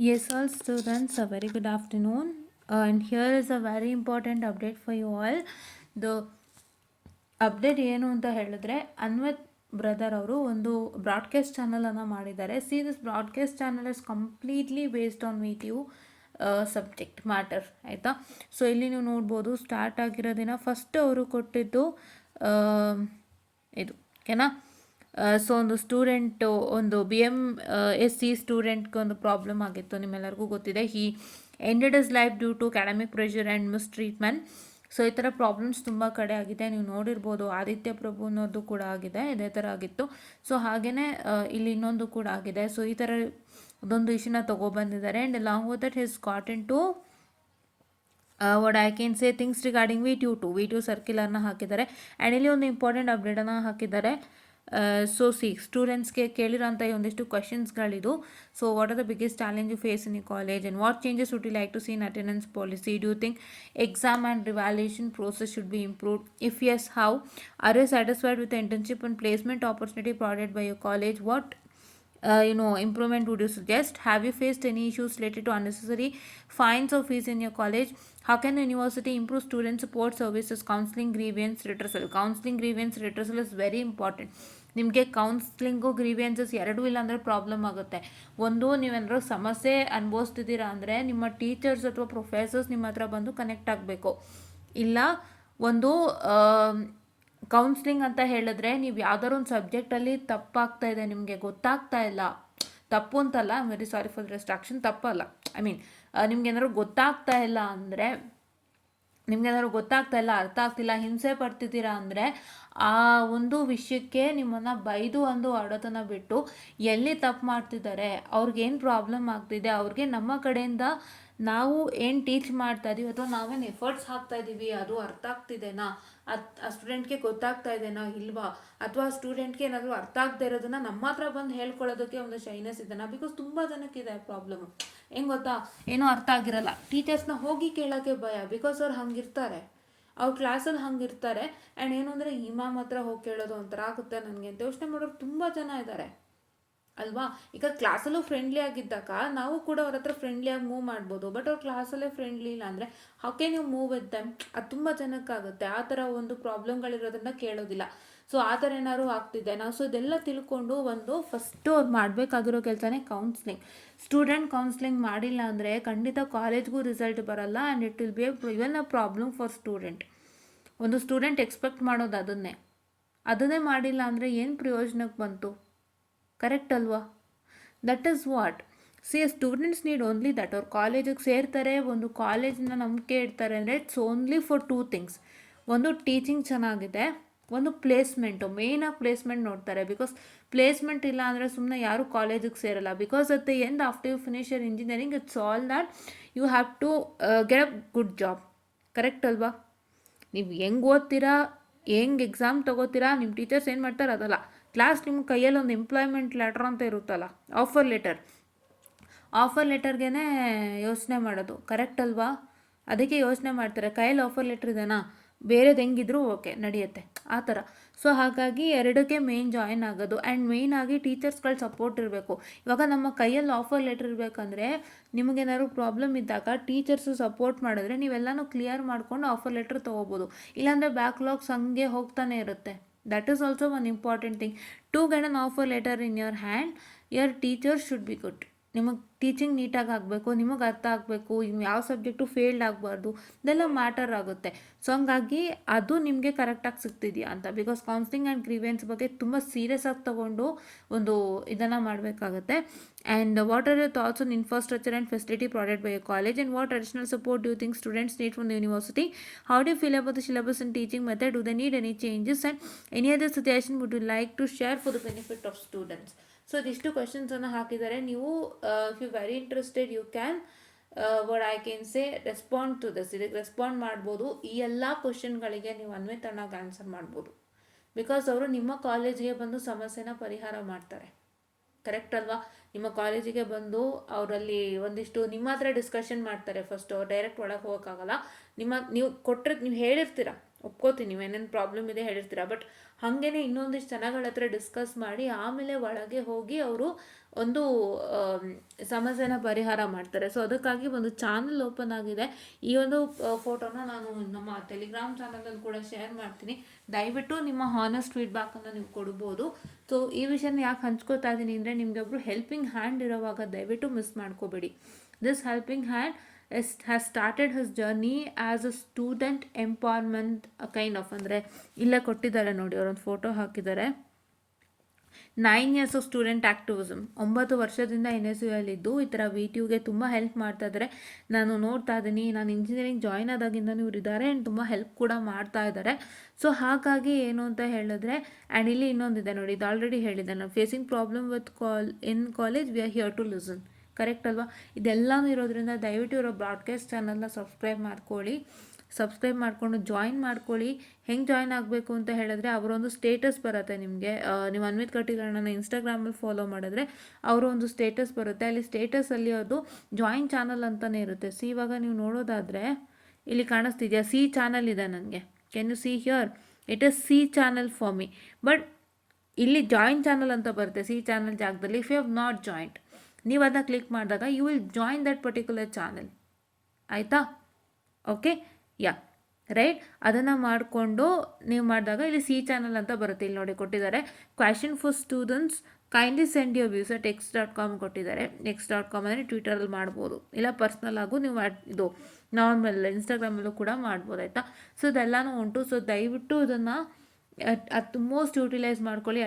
Yes, all students, a very good afternoon. And here is a very important update for you all. The update ಏನು ಅಂತ ಹೇಳಿದ್ರೆ ಅನ್ವತ್ brother ಅವರು ಒಂದು broadcast ಚಾನಲನ್ನು ಮಾಡಿದ್ದಾರೆ. See this broadcast channel is completely based on V T U subject matter, ಆಯಿತಾ. So ಇಲ್ಲಿ ನೀವು ನೋಡ್ಬೋದು ಸ್ಟಾರ್ಟ್ ಆಗಿರೋ ದಿನ ಫಸ್ಟ್ ಅವರು ಕೊಟ್ಟಿದ್ದು ಇದು ಓಕೆನಾ. ಸೊ ಒಂದು ಸ್ಟೂಡೆಂಟು ಒಂದು BMSc ಸ್ಟೂಡೆಂಟ್ಗೆ ಒಂದು ಪ್ರಾಬ್ಲಮ್ ಆಗಿತ್ತು, ನಿಮ್ಮೆಲ್ಲರಿಗೂ ಗೊತ್ತಿದೆ. He ended his life due to academic pressure and mistreatment. So ಈ ಥರ ಪ್ರಾಬ್ಲಮ್ಸ್ ತುಂಬ ಕಡೆ ಆಗಿದೆ, ನೀವು ನೋಡಿರ್ಬೋದು. ಆದಿತ್ಯ ಪ್ರಭು ಅನ್ನೋದು ಕೂಡ ಆಗಿದೆ, ಇದೇ ಥರ ಆಗಿತ್ತು. ಸೊ ಹಾಗೆಯೇ ಇಲ್ಲಿ ಇನ್ನೊಂದು ಕೂಡ ಆಗಿದೆ. ಸೊ ಈ ಥರ ಅದೊಂದು ಇಶ್ಯೂನ ತೊಗೊಬಂದಿದ್ದಾರೆ. And long with that his got into what I can say things regarding V2 ಸರ್ಕ್ಯುಲರ್ನ ಹಾಕಿದ್ದಾರೆ. ಆ್ಯಂಡ್ ಇಲ್ಲಿ ಒಂದು ಇಂಪಾರ್ಟೆಂಟ್ ಅಪ್ಡೇಟನ್ನು ಹಾಕಿದ್ದಾರೆ. ಸೊ ಸ್ಟೂಡೆಂಟ್ಸ್ಗೆ ಕೇಳಿರೋಂಥ ಒಂದಿಷ್ಟು ಕ್ವಶನ್ಸ್ಗಳಿದು. So what are the biggest challenge you face in you college and what changes would you like to see in attendance policy? Do you think exam and revaluation process should be improved? If yes, how? Are you satisfied with internship and placement opportunity provided by your college? What improvement would you suggest? Have you faced any issues related to unnecessary fines or fees in your college? How can the university improve student support services, counseling, grievance redressal? Counseling, grievance redressal is very important. ನಿಮಗೆ counselling grievances ಎರಡೂ ಇಲ್ಲ ಅಂದರೆ problem ಆಗುತ್ತೆ. ಒಂದು, ನೀವೇನಾದ್ರು ಸಮಸ್ಯೆ ಅನುಭವಿಸ್ತಿದ್ದೀರಾ ಅಂದರೆ ನಿಮ್ಮ ಟೀಚರ್ಸ್ ಅಥವಾ ಪ್ರೊಫೆಸರ್ಸ್ ನಿಮ್ಮ ಹತ್ರ ಬಂದು ಕನೆಕ್ಟ್ ಆಗಬೇಕು. ಇಲ್ಲ ಒಂದು ಕೌನ್ಸ್ಲಿಂಗ್ ಅಂತ ಹೇಳಿದ್ರೆ ನೀವು ಯಾವ್ದಾದ್ರು ಒಂದು ಸಬ್ಜೆಕ್ಟಲ್ಲಿ ತಪ್ಪಾಗ್ತಾ ಇದೆ, ನಿಮಗೆ ಗೊತ್ತಾಗ್ತಾ ಇಲ್ಲ, ತಪ್ಪು ಅಂತಲ್ಲ, I am very sorry for the distraction, ತಪ್ಪಲ್ಲ, ಐ ಮೀನ್ ನಿಮ್ಗೇನಾದ್ರು ಗೊತ್ತಾಗ್ತಾ ಇಲ್ಲ ಅಂದರೆ, ನಿಮ್ಗೇನಾದ್ರು ಗೊತ್ತಾಗ್ತಾ ಇಲ್ಲ, ಅರ್ಥ ಆಗ್ತಿಲ್ಲ, ಹಿಂಸೆ ಪಡ್ತಿದ್ದೀರಾ ಅಂದರೆ ಆ ಒಂದು ವಿಷಯಕ್ಕೆ ನಿಮ್ಮನ್ನು ಬೈದು ಒಂದು ಹೊಡೆತನ ಬಿಟ್ಟು ಎಲ್ಲಿ ತಪ್ಪು ಮಾಡ್ತಿದ್ದಾರೆ, ಅವ್ರಿಗೇನು ಪ್ರಾಬ್ಲಮ್ ಆಗ್ತಿದೆ, ಅವ್ರಿಗೆ ನಮ್ಮ ಕಡೆಯಿಂದ ನಾವು ಏನು ಟೀಚ್ ಮಾಡ್ತಾ ಇದ್ದೀವಿ ಅಥವಾ ನಾವೇನು ಎಫರ್ಟ್ಸ್ ಹಾಕ್ತಾ ಇದ್ದೀವಿ ಅದು ಅರ್ಥ ಆಗ್ತಿದೆನಾ, ಆ ಸ್ಟೂಡೆಂಟ್ಗೆ ಗೊತ್ತಾಗ್ತಾ ಇದೆನಾ ಇಲ್ವಾ, ಅಥವಾ ಸ್ಟೂಡೆಂಟ್ಗೆ ಏನಾದರೂ ಅರ್ಥ ಆಗದೆ ಇರೋದನ್ನ ನಮ್ಮ ಹತ್ರ ಬಂದು ಹೇಳ್ಕೊಳ್ಳೋದಕ್ಕೆ ಒಂದು ಶೈನೆಸ್ ಇದೆನಾ? ಬಿಕಾಸ್ ತುಂಬ ಜನಕ್ಕಿದೆ ಪ್ರಾಬ್ಲಮ್. ಹೆಂಗೆ ಗೊತ್ತಾ, ಏನೂ ಅರ್ಥ ಆಗಿರಲ್ಲ, ಟೀಚರ್ಸ್ನ ಹೋಗಿ ಕೇಳೋಕ್ಕೆ ಭಯ, ಬಿಕಾಸ್ ಅವ್ರು ಹಂಗಿರ್ತಾರೆ, ಅವ್ರ ಕ್ಲಾಸಲ್ಲಿ ಹಂಗಿರ್ತಾರೆ. ಆ್ಯಂಡ್ ಏನು ಅಂದರೆ ಇಮಾಮ್ ಹತ್ರ ಹೋಗಿ ಕೇಳೋದು ಒಂಥರ ಆಗುತ್ತೆ ನನಗೆ ಅಂತ ಯೋಚನೆ ಮಾಡೋರು ತುಂಬ ಜನ ಇದ್ದಾರೆ ಅಲ್ವಾ. ಈಗ ಕ್ಲಾಸಲ್ಲೂ ಫ್ರೆಂಡ್ಲಿ ಆಗಿದ್ದಾಗ ನಾವು ಕೂಡ ಅವ್ರ ಹತ್ರ ಫ್ರೆಂಡ್ಲಿಯಾಗಿ ಮೂವ್ ಮಾಡ್ಬೋದು. ಬಟ್ ಅವ್ರ ಕ್ಲಾಸಲ್ಲೇ ಫ್ರೆಂಡ್ಲಿ ಇಲ್ಲ ಅಂದರೆ ಹಾಗೆ ನೀವು ಮೂವ್ ವಿತ್ ದೆಮ್, ಅದು ತುಂಬ ಜನಕ್ಕಾಗುತ್ತೆ. ಆ ಥರ ಒಂದು ಪ್ರಾಬ್ಲಮ್ಗಳಿರೋದನ್ನ ಕೇಳೋದಿಲ್ಲ. ಸೊ ಆ ಥರ ಏನಾದ್ರು ಆಗ್ತಿದೆ ನಾವು. ಸೊ ಇದೆಲ್ಲ ತಿಳ್ಕೊಂಡು ಒಂದು ಫಸ್ಟು ಅವ್ರು ಮಾಡಬೇಕಾಗಿರೋ ಕೆಲಸನೇ ಕೌನ್ಸ್ಲಿಂಗ್. ಸ್ಟೂಡೆಂಟ್ ಕೌನ್ಸ್ಲಿಂಗ್ ಮಾಡಿಲ್ಲ ಅಂದರೆ ಖಂಡಿತ ಕಾಲೇಜ್ಗೂ ರಿಸಲ್ಟ್ ಬರಲ್ಲ. And it will be even a problem for student. ಒಂದು ಸ್ಟೂಡೆಂಟ್ ಎಕ್ಸ್ಪೆಕ್ಟ್ ಮಾಡೋದು ಅದನ್ನೇ ಮಾಡಿಲ್ಲ ಅಂದರೆ ಏನು ಪ್ರಯೋಜನಕ್ಕೆ ಬಂತು? ಕರೆಕ್ಟ್ ಅಲ್ವಾ? That is what students need only that. ಅವ್ರು ಕಾಲೇಜಿಗೆ ಸೇರ್ತಾರೆ, ಒಂದು ಕಾಲೇಜಿನ ನಂಬಿಕೆ ಇಡ್ತಾರೆ ಅಂದರೆ ಇಟ್ಸ್ ಓನ್ಲಿ ಫಾರ್ 2 ಥಿಂಗ್ಸ್. ಒಂದು ಟೀಚಿಂಗ್ ಚೆನ್ನಾಗಿದೆ, ಒಂದು ಪ್ಲೇಸ್ಮೆಂಟು. ಮೇಯ್ನಾಗಿ ಪ್ಲೇಸ್ಮೆಂಟ್ ನೋಡ್ತಾರೆ. ಬಿಕಾಸ್ ಪ್ಲೇಸ್ಮೆಂಟ್ ಇಲ್ಲ ಅಂದರೆ ಸುಮ್ಮನೆ ಯಾರು ಕಾಲೇಜಿಗೆ ಸೇರಲ್ಲ. Because at the end after you finish your engineering it's all that you have to get a good job. Correct ಅಲ್ವಾ? ನೀವು ಹೆಂಗೆ ಓದ್ತೀರಾ, ಹೆಂಗೆ ಎಕ್ಸಾಮ್ ತೊಗೋತೀರಾ, ನಿಮ್ಮ ಟೀಚರ್ಸ್ ಏನು ಮಾಡ್ತಾರೆ ಅದಲ್ಲ. ಕ್ಲಾಸ್ ನಿಮ್ಮ ಕೈಯಲ್ಲಿ ಒಂದು ಎಂಪ್ಲಾಯ್ಮೆಂಟ್ ಲೆಟರ್ ಅಂತ ಇರುತ್ತಲ್ಲ, ಆಫರ್ ಲೆಟರ್ಗೆ ಯೋಚನೆ ಮಾಡೋದು. ಕರೆಕ್ಟ್ ಅಲ್ವಾ? ಅದಕ್ಕೆ ಯೋಚನೆ ಮಾಡ್ತಾರೆ, ಕೈಯಲ್ಲಿ ಆಫರ್ ಲೆಟ್ರ್ ಇದೆನಾ, ಬೇರೆದು ಹೆಂಗಿದ್ರು ಓಕೆ ನಡೆಯುತ್ತೆ, ಆ ಥರ. ಸೊ ಹಾಗಾಗಿ ಎರಡಕ್ಕೆ ಮೇಯ್ನ್ ಜಾಯಿನ್ ಆಗೋದು. ಆ್ಯಂಡ್ ಮೇಯ್ನಾಗಿ ಟೀಚರ್ಸ್ಗಳ ಸಪೋರ್ಟ್ ಇರಬೇಕು. ಇವಾಗ ನಮ್ಮ ಕೈಯಲ್ಲಿ ಆಫರ್ ಲೆಟ್ರ್ ಇರಬೇಕಂದ್ರೆ ನಿಮಗೇನಾದ್ರು ಪ್ರಾಬ್ಲಮ್ ಇದ್ದಾಗ ಟೀಚರ್ಸು ಸಪೋರ್ಟ್ ಮಾಡಿದ್ರೆ ನೀವೆಲ್ಲನೂ ಕ್ಲಿಯರ್ ಮಾಡ್ಕೊಂಡು ಆಫರ್ ಲೆಟ್ರ್ ತೊಗೋಬೋದು. ಇಲ್ಲಾಂದರೆ ಬ್ಯಾಕ್ಲಾಗ್ಸ್ ಹಂಗೆ ಹೋಗ್ತಾನೆ ಇರುತ್ತೆ. That is also one important thing. To get an offer letter in your hand, your teacher should be good. ನಿಮಗೆ ಟೀಚಿಂಗ್ ನೀಟಾಗಿ ಆಗಬೇಕು, ನಿಮಗೆ ಅರ್ಥ ಆಗಬೇಕು, ಯಾವ ಸಬ್ಜೆಕ್ಟು ಫೇಲ್ಡ್ ಆಗಬಾರ್ದು, ಇದೆಲ್ಲ ಮ್ಯಾಟರ್ ಆಗುತ್ತೆ. ಸೊ ಹಂಗಾಗಿ ಅದು ನಿಮಗೆ ಕರೆಕ್ಟಾಗಿ ಸಿಗ್ತಿದೆಯಾ ಅಂತ. ಬಿಕಾಸ್ ಕೌನ್ಸಿಲಿಂಗ್ ಆ್ಯಂಡ್ ಗ್ರೀವೆನ್ಸ್ ಬಗ್ಗೆ ತುಂಬ ಸೀರಿಯಸ್ ಆಗಿ ತೊಗೊಂಡು ಒಂದು ಇದನ್ನು ಮಾಡಬೇಕಾಗುತ್ತೆ. And what are your thoughts on infrastructure and facility provided by your college and what additional support do you think students need from the university? How do you feel about the syllabus and teaching method? Do they need any changes and any other suggestion would you like to share for the benefit of students? So ಇದಿಷ್ಟು ಕ್ವೆಶನ್ಸನ್ನು ಹಾಕಿದ್ದಾರೆ. ನೀವು if you very interested you can what I can say respond to this. ಇದಕ್ಕೆ respond ಮಾಡ್ಬೋದು. ಈ ಎಲ್ಲ ಕ್ವೆಶನ್ಗಳಿಗೆ ನೀವು ಅನ್ವೇತನಾಗಿ answer ಮಾಡ್ಬೋದು. ಬಿಕಾಸ್ ಅವರು ನಿಮ್ಮ ಕಾಲೇಜಿಗೆ ಬಂದು ಸಮಸ್ಯೆನ ಪರಿಹಾರ ಮಾಡ್ತಾರೆ. ಕರೆಕ್ಟ್ ಅಲ್ವಾ? ನಿಮ್ಮ ಕಾಲೇಜಿಗೆ ಬಂದು ಅವರಲ್ಲಿ ಒಂದಿಷ್ಟು ನಿಮ್ಮ ಹತ್ರ ಡಿಸ್ಕಷನ್ ಮಾಡ್ತಾರೆ. ಫಸ್ಟು ಅವ್ರು ಡೈರೆಕ್ಟ್ ಒಳಗೆ ಹೋಗೋಕ್ಕಾಗಲ್ಲ. ನೀವು ಹೇಳಿರ್ತೀರ ಒಪ್ಕೋತೀನಿ ನೀವೇನೇನು ಪ್ರಾಬ್ಲಮ್ ಇದೆ ಹೇಳಿರ್ತೀರ, ಬಟ್ ಹಾಗೇನೆ ಇನ್ನೊಂದಿಷ್ಟು ಜನಗಳ ಹತ್ರ ಡಿಸ್ಕಸ್ ಮಾಡಿ ಆಮೇಲೆ ಒಳಗೆ ಹೋಗಿ ಅವರು ಒಂದು ಸಮಸ್ಯೆನ ಪರಿಹಾರ ಮಾಡ್ತಾರೆ. ಸೊ ಅದಕ್ಕಾಗಿ ಒಂದು ಚಾನಲ್ ಓಪನ್ ಆಗಿದೆ. ಈ ಒಂದು ಫೋಟೋನ ನಾನು ನಮ್ಮ ಟೆಲಿಗ್ರಾಮ್ ಚಾನಲಲ್ಲಿ ಕೂಡ ಶೇರ್ ಮಾಡ್ತೀನಿ. ದಯವಿಟ್ಟು ನಿಮ್ಮ ಹಾನೆಸ್ಟ್ ಫೀಡ್ಬ್ಯಾಕನ್ನು ನೀವು ಕೊಡ್ಬೋದು. ಸೊ ಈ ವಿಷಯನ ಯಾಕೆ ಹಂಚ್ಕೋತಾ ಇದ್ದೀನಿ ಅಂದರೆ, ನಿಮಗೆ ಒಬ್ಬರು ಹೆಲ್ಪಿಂಗ್ ಹ್ಯಾಂಡ್ ಇರೋವಾಗ ದಯವಿಟ್ಟು ಮಿಸ್ ಮಾಡ್ಕೋಬೇಡಿ. This helping hand has started his journey as a student empowerment kind of, ಅಂದರೆ ಇಲ್ಲೇ ಕೊಟ್ಟಿದ್ದಾರೆ ನೋಡಿ, ಅವರೊಂದು ಫೋಟೋ ಹಾಕಿದ್ದಾರೆ. 9 years ಆಫ್ ಸ್ಟೂಡೆಂಟ್ ಆ್ಯಕ್ಟಿವಿಸಮ್, 9 ವರ್ಷದಿಂದ NSUಯಲ್ಲಿದ್ದು ಈ ಥರ VTUಗೆ ತುಂಬ ಹೆಲ್ಪ್ ಮಾಡ್ತಾ ಇದ್ದಾರೆ. ನಾನು ನೋಡ್ತಾ ಇದ್ದೀನಿ, ನಾನು ಇಂಜಿನಿಯರಿಂಗ್ ಜಾಯ್ನ್ ಆದಾಗಿಂದನೂ ಇವ್ರು ಇದ್ದಾರೆ ಆ್ಯಂಡ್ ತುಂಬ ಹೆಲ್ಪ್ ಕೂಡ ಮಾಡ್ತಾ ಇದ್ದಾರೆ. ಸೊ ಹಾಗಾಗಿ ಏನು ಅಂತ ಹೇಳಿದ್ರೆ, ಆ್ಯಂಡ್ ಇಲ್ಲಿ ಇನ್ನೊಂದಿದೆ ನೋಡಿ, ಇದು ಆಲ್ರೆಡಿ ಹೇಳಿದೆ ನಾನು, facing problem with in college we are here to listen. Correct ಅಲ್ವಾ? ಇದೆಲ್ಲನೂ ಇರೋದ್ರಿಂದ ದಯವಿಟ್ಟು ಇರೋ ಬ್ರಾಡ್ಕಾಸ್ಟ್ ಚಾನಲ್ನ ಸಬ್ಸ್ಕ್ರೈಬ್ ಮಾಡ್ಕೊಳ್ಳಿ. ಸಬ್ಸ್ಕ್ರೈಬ್ ಮಾಡಿಕೊಂಡು ಜಾಯಿನ್ ಮಾಡ್ಕೊಳ್ಳಿ. ಹೆಂಗೆ ಜಾಯಿನ್ ಆಗಬೇಕು ಅಂತ ಹೇಳಿದ್ರೆ, ಅವರೊಂದು ಸ್ಟೇಟಸ್ ಬರುತ್ತೆ ನಿಮಗೆ. ನೀವು ಅನ್ವಿತ್ ಕಟೀಲಣ್ಣನ ಇನ್ಸ್ಟಾಗ್ರಾಮಲ್ಲಿ ಫಾಲೋ ಮಾಡಿದ್ರೆ ಅವರು ಒಂದು ಸ್ಟೇಟಸ್ ಬರುತ್ತೆ. ಅಲ್ಲಿ ಸ್ಟೇಟಸಲ್ಲಿ ಅದು ಜಾಯಿನ್ ಚಾನಲ್ ಅಂತಲೇ ಇರುತ್ತೆ. ಇವಾಗ ನೀವು ನೋಡೋದಾದರೆ ಇಲ್ಲಿ ಕಾಣಿಸ್ತಿದೆಯಾ, ಸಿ ಚಾನಲ್ ಇದೆ ನನಗೆ. Can you see here? It is C channel for me. But ಇಲ್ಲಿ ಜಾಯಿನ್ ಚಾನಲ್ ಅಂತ ಬರುತ್ತೆ ಸಿ ಚಾನಲ್ ಜಾಗದಲ್ಲಿ. If you have not joined, ನೀವು ಅದನ್ನ ಕ್ಲಿಕ್ ಮಾಡಿದಾಗ you will join that particular channel. ಆಯಿತಾ? Okay, yeah right. ಅದನ್ನು ಮಾಡಿಕೊಂಡು ನೀವು ಮಾಡಿದಾಗ ಇಲ್ಲಿ ಸಿ ಚಾನಲ್ ಅಂತ ಬರುತ್ತೆ. ಇಲ್ಲಿ ನೋಡಿ ಕೊಟ್ಟಿದ್ದಾರೆ, question for students kindly send your views at x.com ಕೊಟ್ಟಿದ್ದಾರೆ. x.com ಅಂದರೆ ಟ್ವಿಟರಲ್ಲಿ ಮಾಡ್ಬೋದು, ಇಲ್ಲ ಪರ್ಸ್ನಲ್ ಆಗು ನೀವು ಇದು ನಾರ್ಮಲ್ ಇನ್ಸ್ಟಾಗ್ರಾಮಲ್ಲೂ ಕೂಡ ಮಾಡ್ಬೋದು. ಆಯಿತಾ? ಸೊ ಇದೆಲ್ಲನೂ ಉಂಟು. ಸೊ ದಯವಿಟ್ಟು ಇದನ್ನು ಅಟ್ಮೋಸ್ಟ್ ಯೂಟಿಲೈಸ್ ಮಾಡ್ಕೊಳ್ಳಿ.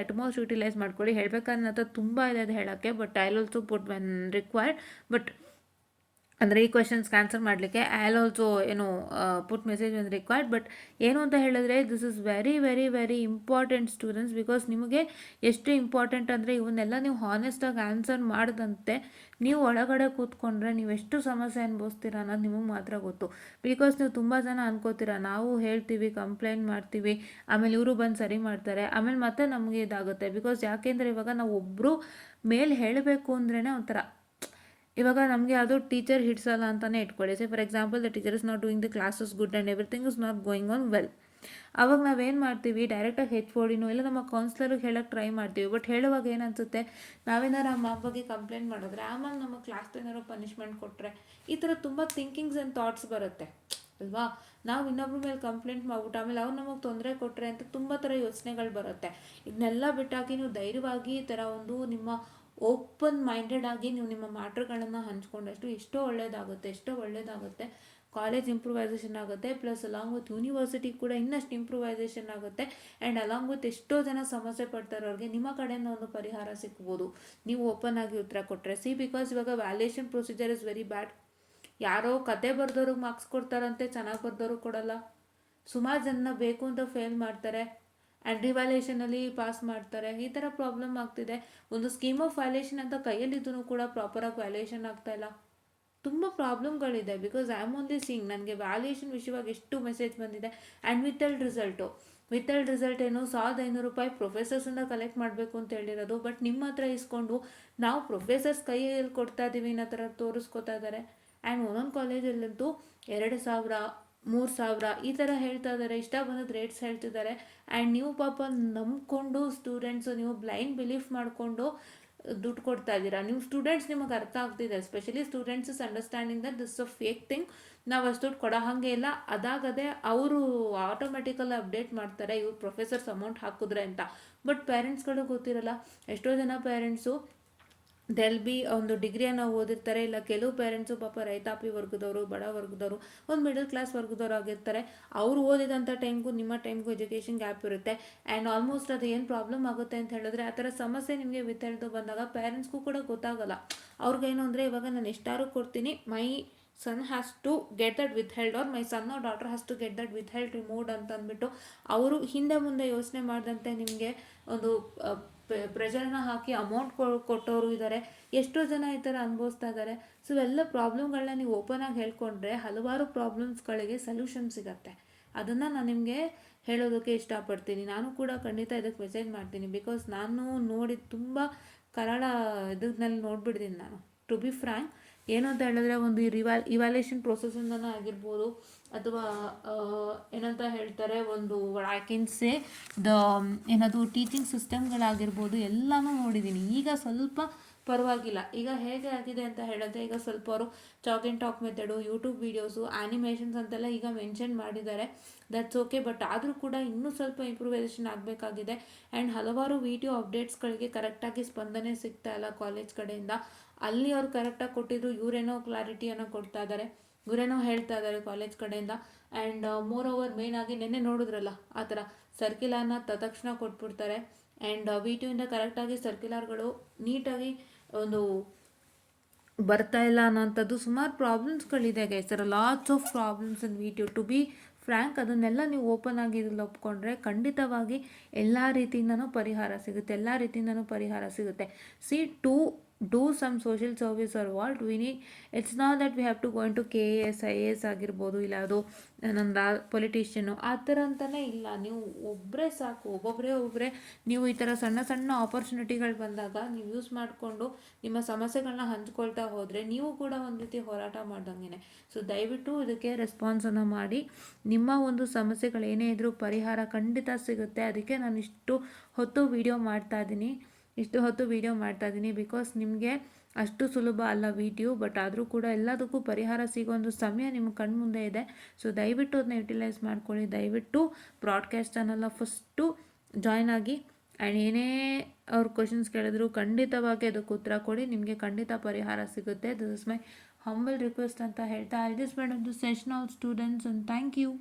ಹೇಳ್ಬೇಕಾದ್ರೆ ನನ್ನ ಹತ್ರ ತುಂಬ ಇದೆ ಅದು ಹೇಳೋಕ್ಕೆ, but I also put when required. But ಅಂದರೆ ಈ ಕ್ವೆಶನ್ಸ್ಗೆ ಆನ್ಸರ್ ಮಾಡಲಿಕ್ಕೆ I also put message when required. But ಏನು ಅಂತ ಹೇಳಿದ್ರೆ, this is very very very important students. Because ನಿಮಗೆ ಎಷ್ಟು ಇಂಪಾರ್ಟೆಂಟ್ ಅಂದರೆ, ಇವನ್ನೆಲ್ಲ ನೀವು ಹಾನೆಸ್ಟಾಗಿ ಆನ್ಸರ್ ಮಾಡಿದಂತೆ ನೀವು ಒಳಗಡೆ ಕೂತ್ಕೊಂಡ್ರೆ ನೀವು ಎಷ್ಟು ಸಮಸ್ಯೆ ಅನುಭವಿಸ್ತೀರ ಅನ್ನೋದು ನಿಮಗೆ ಮಾತ್ರ ಗೊತ್ತು. ಬಿಕಾಸ್ ನೀವು ತುಂಬ ಜನ ಅನ್ಕೋತೀರ, ನಾವು ಹೇಳ್ತೀವಿ, ಕಂಪ್ಲೇಂಟ್ ಮಾಡ್ತೀವಿ, ಆಮೇಲೆ ಇವರು ಬಂದು ಸರಿ ಮಾಡ್ತಾರೆ, ಆಮೇಲೆ ಮತ್ತೆ ನಮಗೆ ಇದಾಗುತ್ತೆ. ಬಿಕಾಸ್ ಯಾಕೆಂದರೆ ಇವಾಗ ನಾವು ಒಬ್ಬರು ಮೇಲೆ ಹೇಳಬೇಕು ಅಂದ್ರೇ ಒಂಥರ, ಇವಾಗ ನಮಗೆ ಯಾವುದೋ ಟೀಚರ್ ಹಿಡ್ಸಲ್ಲ ಅಂತಲೇ ಇಟ್ಕೊಳ್ಳಿ. Say for example, the teacher is not doing the classes good and everything is not going on well. ಅವಾಗ ನಾವೇನು ಮಾಡ್ತೀವಿ, ಡೈರೆಕ್ಟಾಗಿ HODನೋ ಇಲ್ಲ ನಮ್ಮ ಕೌನ್ಸ್ಲರ್ಗೆ ಹೇಳೋಕ್ಕೆ ಟ್ರೈ ಮಾಡ್ತೀವಿ. ಬಟ್ ಹೇಳುವಾಗ ಏನು ಅನಿಸುತ್ತೆ, ನಾವೇನಾರು ಆ ಮ್ಯಾಮ್ ಬಗ್ಗೆ ಕಂಪ್ಲೇಂಟ್ ಮಾಡಿದ್ರೆ ಆ ಮ್ಯಾಮ್ ನಮ್ಮ ಕ್ಲಾಸ್ದು ಏನಾರು ಪನಿಷ್ಮೆಂಟ್ ಕೊಟ್ಟರೆ, ಈ ಥರ ತುಂಬ ಥಿಂಕಿಂಗ್ಸ್ ಆ್ಯಂಡ್ ಥಾಟ್ಸ್ ಬರುತ್ತೆ ಅಲ್ವಾ. ನಾವು ಇನ್ನೊಬ್ರ ಮೇಲೆ ಕಂಪ್ಲೇಂಟ್ ಮಾಡ್ಬಿಟ್ಟು ಆಮೇಲೆ ಅವ್ರು ನಮಗೆ ತೊಂದರೆ ಕೊಟ್ಟರೆ ಅಂತ ತುಂಬ ಥರ ಯೋಚನೆಗಳು ಬರುತ್ತೆ. ಇದನ್ನೆಲ್ಲ ಬಿಟ್ಟಾಗಿ ನೀವು ಧೈರ್ಯವಾಗಿ ಈ ಥರ ಒಂದು ನಿಮ್ಮ ಓಪನ್ ಮೈಂಡೆಡ್ ಆಗಿ ನೀವು ನಿಮ್ಮ ಮ್ಯಾಟ್ರ್ಗಳನ್ನು ಹಂಚ್ಕೊಂಡಷ್ಟು ಎಷ್ಟೋ ಒಳ್ಳೆಯದಾಗುತ್ತೆ. ಕಾಲೇಜ್ ಇಂಪ್ರೂವೈಸೇಷನ್ ಆಗುತ್ತೆ, ಪ್ಲಸ್ ಅಲಾಂಗ್ ವಿತ್ ಯೂನಿವರ್ಸಿಟಿ ಕೂಡ ಇನ್ನಷ್ಟು ಇಂಪ್ರೂವೈಸೇಷನ್ ಆಗುತ್ತೆ. ಆ್ಯಂಡ್ ಅಲಾಂಗ್ ವಿತ್ ಎಷ್ಟೋ ಜನ ಸಮಸ್ಯೆ ಪಡ್ತಾರವ್ರಿಗೆ ನಿಮ್ಮ ಕಡೆಯಿಂದ ಒಂದು ಪರಿಹಾರ ಸಿಗ್ಬೋದು, ನೀವು ಓಪನ್ ಆಗಿ ಉತ್ತರ ಕೊಟ್ಟರೆ. ಬಿಕಾಸ್ ಇವಾಗ valuation procedure is very bad. ಯಾರೋ ಕತೆ ಬರ್ದವ್ರಿಗೆ ಮಾರ್ಕ್ಸ್ ಕೊಡ್ತಾರಂತೆ, ಚೆನ್ನಾಗಿ ಬರ್ದವ್ರು ಕೊಡಲ್ಲ. ಸುಮಾರು ಜನ ಬೇಕು ಅಂತ ಫೇಲ್ ಮಾಡ್ತಾರೆ ಆ್ಯಂಡ್ ರಿವ್ಯಾಲ್ಯೂಯೇಷನಲ್ಲಿ ಪಾಸ್ ಮಾಡ್ತಾರೆ. ಈ ಥರ ಪ್ರಾಬ್ಲಮ್ ಆಗ್ತಿದೆ. ಒಂದು ಸ್ಕೀಮ್ ಆಫ್ ವ್ಯಾಲ್ಯೂಯೇಷನ್ ಅಂತ ಕೈಯಲ್ಲಿದ್ದೂ ಕೂಡ ಪ್ರಾಪರಾಗಿ ವ್ಯಾಲ್ಯೂಯೇಷನ್ ಆಗ್ತಾಯಿಲ್ಲ. ತುಂಬ ಪ್ರಾಬ್ಲಮ್ಗಳಿದೆ. Because I am only seeing, ನನಗೆ ವ್ಯಾಲ್ಯೂಯೇಷನ್ ವಿಷಯವಾಗಿ ಎಷ್ಟು ಮೆಸೇಜ್ ಬಂದಿದೆ. ಆ್ಯಂಡ್ ವಿತಲ್ಡ್ ರಿಸಲ್ಟ್ ಏನು, ₹1,500 ಪ್ರೊಫೆಸರ್ಸಿಂದ ಕಲೆಕ್ಟ್ ಮಾಡಬೇಕು ಅಂತ ಹೇಳಿರೋದು. ಬಟ್ ನಿಮ್ಮ ಹತ್ರ ಇಸ್ಕೊಂಡು ನಾವು ಪ್ರೊಫೆಸರ್ಸ್ ಕೈಯಲ್ಲಿ ಕೊಡ್ತಾ ಇದ್ದೀವಿ ಅನ್ನೋ ಥರ ತೋರಿಸ್ಕೊತಾ ಇದ್ದಾರೆ. ಆ್ಯಂಡ್ ಒಂದೊಂದು ಕಾಲೇಜಲ್ಲಂತೂ 2,000 3,000 ಈ ಥರ ಹೇಳ್ತಾ ಇದ್ದಾರೆ, ಇಷ್ಟ ಬಂದದ್ದು ರೇಟ್ಸ್ ಹೇಳ್ತಿದ್ದಾರೆ. ಆ್ಯಂಡ್ ನೀವು ಪಾಪ ನಂಬ್ಕೊಂಡು ಸ್ಟೂಡೆಂಟ್ಸು, ನೀವು ಬ್ಲೈಂಡ್ ಬಿಲೀಫ್ ಮಾಡಿಕೊಂಡು ದುಡ್ಡು ಕೊಡ್ತಾ ಇದ್ದೀರಾ. ನೀವು ಸ್ಟೂಡೆಂಟ್ಸ್ ನಿಮಗೆ ಅರ್ಥ ಆಗ್ತಿದೆ, especially students is understanding that this a fake thing. ನಾವು ಅಷ್ಟು ದುಡ್ಡು ಕೊಡೋ ಹಾಗೆ ಇಲ್ಲ, ಅದಾಗದೆ ಅವರು ಆಟೋಮೆಟಿಕಲ್ಲಿ ಅಪ್ಡೇಟ್ ಮಾಡ್ತಾರೆ ಇವ್ರು ಪ್ರೊಫೆಸರ್ಸ್ ಅಮೌಂಟ್ ಹಾಕಿದ್ರೆ ಅಂತ. ಬಟ್ ಪೇರೆಂಟ್ಸ್ಗಳು ಗೊತ್ತಿರಲ್ಲ. ಎಷ್ಟೋ ಜನ ಪೇರೆಂಟ್ಸು ಒಂದು ಡಿಗ್ರಿಯನ್ನು ಓದಿರ್ತಾರೆ, ಇಲ್ಲ ಕೆಲವು ಪೇರೆಂಟ್ಸು ಪಾಪ ರೈತಾಪಿ ವರ್ಗದವರು, ಬಡ ವರ್ಗದವರು, ಒಂದು ಮಿಡಲ್ ಕ್ಲಾಸ್ ವರ್ಗದವ್ರು ಆಗಿರ್ತಾರೆ. ಅವರು ಓದಿದಂಥ ಟೈಮ್ಗೂ ನಿಮ್ಮ ಟೈಮ್ಗೂ ಎಜುಕೇಷನ್ ಗ್ಯಾಪ್ ಇರುತ್ತೆ. ಆ್ಯಂಡ್ ಆಲ್ಮೋಸ್ಟ್ ಅದು ಏನು ಪ್ರಾಬ್ಲಮ್ ಆಗುತ್ತೆ ಅಂತ ಹೇಳಿದ್ರೆ, ಆ ಥರ ಸಮಸ್ಯೆ ನಿಮಗೆ ವಿತಳ್ದು ಬಂದಾಗ ಪೇರೆಂಟ್ಸ್ಗೂ ಕೂಡ ಗೊತ್ತಾಗಲ್ಲ. ಅವ್ರಿಗೇನು ಅಂದರೆ, ಇವಾಗ ನಾನು ಎಷ್ಟಾರು ಕೊಡ್ತೀನಿ, my son has to get that withheld, or my son or daughter has to get that withheld removed ಅಂತ ಅಂದ್ಬಿಟ್ಟು ಅವರು ಹಿಂದೆ ಮುಂದೆ ಯೋಚನೆ ಮಾಡಿದಂತೆ ನಿಮಗೆ ಒಂದು ಪ್ರೆಷರ್ನ ಹಾಕಿ ಅಮೌಂಟ್ ಕೊಟ್ಟವರು ಇದ್ದಾರೆ. ಎಷ್ಟೋ ಜನ ಈ ಥರ ಅನುಭವಿಸ್ತಾ ಇದ್ದಾರೆ. ಸೊ ಇವೆಲ್ಲ ಪ್ರಾಬ್ಲಮ್ಗಳನ್ನ ನೀವು ಓಪನ್ ಆಗಿ ಹೇಳ್ಕೊಂಡ್ರೆ ಹಲವಾರು ಪ್ರಾಬ್ಲಮ್ಸ್ಗಳಿಗೆ ಸೊಲ್ಯೂಷನ್ ಸಿಗತ್ತೆ. ಅದನ್ನು ನಾನು ನಿಮಗೆ ಹೇಳೋದಕ್ಕೆ ಇಷ್ಟಪಡ್ತೀನಿ. ನಾನು ಕೂಡ ಖಂಡಿತ ಇದಕ್ಕೆ ಮೆಸೇಜ್ ಮಾಡ್ತೀನಿ. ಬಿಕಾಸ್ ನಾನು ನೋಡಿ ತುಂಬ ಕರಾಳ ಇದನ್ನಲ್ಲಿ ನೋಡ್ಬಿಡ್ತೀನಿ ನಾನು. ಟು ಬಿ ಫ್ರ್ಯಾಂಕ್, ಏನು ಅಂತ ಹೇಳಿದ್ರೆ ಒಂದು ಇವ್ಯಾಲ್ಯೂಯೇಷನ್ ಪ್ರೊಸೆಸ್ಸಿಂದನೇ ಆಗಿರ್ಬೋದು, ಅಥವಾ ಏನಂತ ಹೇಳ್ತಾರೆ, ಒಂದು ಐ ಕ್ಯಾನ್ ಸೇ ದ ಏನದು ಟೀಚಿಂಗ್ ಸಿಸ್ಟಮ್ಗಳಾಗಿರ್ಬೋದು ಎಲ್ಲನೂ ನೋಡಿದ್ದೀನಿ. ಈಗ ಸ್ವಲ್ಪ ಪರವಾಗಿಲ್ಲ. ಈಗ ಹೇಗೆ ಆಗಿದೆ ಅಂತ ಹೇಳಿದ್ರೆ, ಈಗ ಸ್ವಲ್ಪ ಅವರು chalk and talk method, YouTube videos, animations ಅಂತೆಲ್ಲ ಈಗ ಮೆನ್ಷನ್ ಮಾಡಿದ್ದಾರೆ. That's okay. ಬಟ್ ಆದರೂ ಕೂಡ ಇನ್ನೂ ಸ್ವಲ್ಪ ಇಂಪ್ರೂವೈಸೇಷನ್ ಆಗಬೇಕಾಗಿದೆ. ಆ್ಯಂಡ್ ಹಲವಾರು ವಿಡಿಯೋ ಅಪ್ಡೇಟ್ಸ್ಗಳಿಗೆ ಕರೆಕ್ಟಾಗಿ ಸ್ಪಂದನೆ ಸಿಗ್ತಾ ಇಲ್ಲ ಕಾಲೇಜ್ ಕಡೆಯಿಂದ. ಅಲ್ಲಿ ಅವ್ರು ಕರೆಕ್ಟಾಗಿ ಕೊಟ್ಟಿದ್ರು, ಇವರೇನೋ ಕ್ಲಾರಿಟಿಯನ್ನು ಕೊಡ್ತಾ ಇದ್ದಾರೆ, ಇವರೇನೋ ಹೇಳ್ತಾ ಇದ್ದಾರೆ ಕಾಲೇಜ್ ಕಡೆಯಿಂದ. ಆ್ಯಂಡ್ ಮೋರ್ ಓವರ್ ಮೇಯ್ನಾಗಿ ನಿನ್ನೆ ನೋಡಿದ್ರಲ್ಲ ಆ ಥರ ಸರ್ಕ್ಯುಲರ್ನ ತಕ್ಷಣ ಕೊಟ್ಬಿಡ್ತಾರೆ. ಆ್ಯಂಡ್ ವಿ2 ಇಂದ ಕರೆಕ್ಟಾಗಿ ಸರ್ಕ್ಯುಲರ್ಗಳು ನೀಟಾಗಿ ಒಂದು ಬರ್ತಾ ಇಲ್ಲ ಅನ್ನೋಂಥದ್ದು ಸುಮಾರು ಪ್ರಾಬ್ಲಮ್ಸ್ಗಳಿದೆ guys. Sir lots of problems in ವಿ2. ಟು ಬಿ ಫ್ರ್ಯಾಂಕ್, ಅದನ್ನೆಲ್ಲ ನೀವು ಓಪನ್ ಆಗಿ ಇದ್ರಲ್ಲಿ ಒಪ್ಕೊಂಡ್ರೆ ಖಂಡಿತವಾಗಿ ಎಲ್ಲ ರೀತಿಯಿಂದನೂ ಪರಿಹಾರ ಸಿಗುತ್ತೆ. See to do some social service or what we need, it's not that we have to go into KAS IAS ಆಗಿರ್ಬೋದು, ಇಲ್ಲ ಅದು ನನ್ನ ಪೊಲಿಟಿಷಿಯನು ಆ ಥರ ಅಂತಲೇ ಇಲ್ಲ. ನೀವು ಒಬ್ಬರೇ ಸಾಕು, ಒಬ್ಬೊಬ್ಬರೇ ನೀವು ಈ ಥರ ಸಣ್ಣ ಸಣ್ಣ ಆಪರ್ಚುನಿಟಿಗಳು ಬಂದಾಗ ನೀವು ಯೂಸ್ ಮಾಡಿಕೊಂಡು ನಿಮ್ಮ ಸಮಸ್ಯೆಗಳನ್ನ ಹಂಚ್ಕೊಳ್ತಾ ಹೋದರೆ ನೀವು ಕೂಡ ಒಂದು ರೀತಿ ಹೋರಾಟ ಮಾಡ್ದಂಗೆ. ಸೊ ದಯವಿಟ್ಟು ಇದಕ್ಕೆ ರೆಸ್ಪಾನ್ಸನ್ನು ಮಾಡಿ. ನಿಮ್ಮ ಒಂದು ಸಮಸ್ಯೆಗಳೇನೇ ಇದ್ದರೂ ಪರಿಹಾರ ಖಂಡಿತ ಸಿಗುತ್ತೆ. ಅದಕ್ಕೆ ನಾನು ಇಷ್ಟು ಹೊತ್ತು ವೀಡಿಯೋ ಮಾಡ್ತಾ ಇದ್ದೀನಿ ಬಿಕಾಸ್ ನಿಮಗೆ ಅಷ್ಟು ಸುಲಭ ಅಲ್ಲ ವಿಡಿಯೋ. ಬಟ್ ಆದರೂ ಕೂಡ ಎಲ್ಲದಕ್ಕೂ ಪರಿಹಾರ ಸಿಗೋ ಒಂದು ಸಮಯ ನಿಮ್ಮ ಕಣ್ಮುಂದೆ ಇದೆ. ಸೊ ದಯವಿಟ್ಟು ಅದನ್ನ ಯುಟಿಲೈಸ್ ಮಾಡ್ಕೊಳ್ಳಿ. ದಯವಿಟ್ಟು ಬ್ರಾಡ್ಕಾಸ್ಟ್ ಚಾನಲ್ನ ಫಸ್ಟು ಜಾಯ್ನ್ ಆಗಿ. ಆ್ಯಂಡ್ ಏನೇ ಅವ್ರು ಕ್ವಶನ್ಸ್ ಕೇಳಿದ್ರು ಖಂಡಿತವಾಗಿ ಅದಕ್ಕೆ ಉತ್ತರ ಕೊಡಿ, ನಿಮಗೆ ಖಂಡಿತ ಪರಿಹಾರ ಸಿಗುತ್ತೆ. This is my humble request ಅಂತ ಹೇಳ್ತಾ I just meant of the session all students, and thank you.